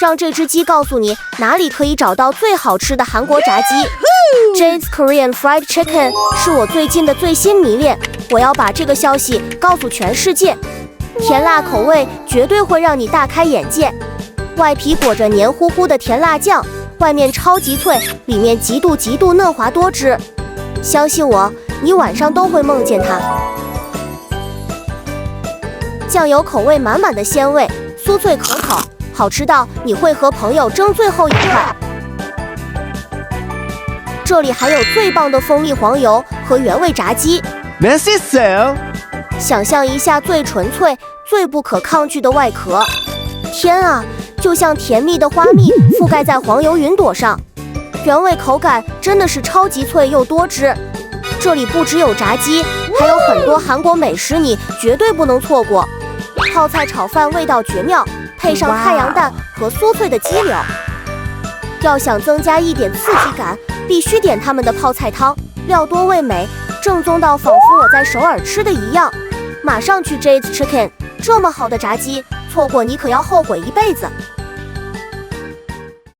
让这只鸡告诉你哪里可以找到最好吃的韩国炸鸡。Jade's Korean Fried Chicken 是我最近的最新迷恋，我要把这个消息告诉全世界。甜辣口味绝对会让你大开眼界。外皮裹着黏糊糊的甜辣酱，外面超级脆，里面极度嫩滑多汁。相信我，你晚上都会梦见它。酱油口味满满的鲜味，酥脆可口，好吃到你会和朋友争最后一块。这里还有最棒的蜂蜜黄油和原味炸鸡。맛있어요。想象一下最纯粹、最不可抗拒的外壳，天啊，就像甜蜜的花蜜覆盖在黄油云朵上。原味口感真的是超级脆又多汁。这里不只有炸鸡，还有很多韩国美食，你绝对不能错过。泡菜炒饭味道绝妙，配上太阳蛋和酥脆的鸡柳。要想增加一点刺激感，必须点他们的泡菜汤，料多味美，正宗到仿佛我在首尔吃的一样。马上去 Jade's Chicken， 这么好的炸鸡，错过你可要后悔一辈子。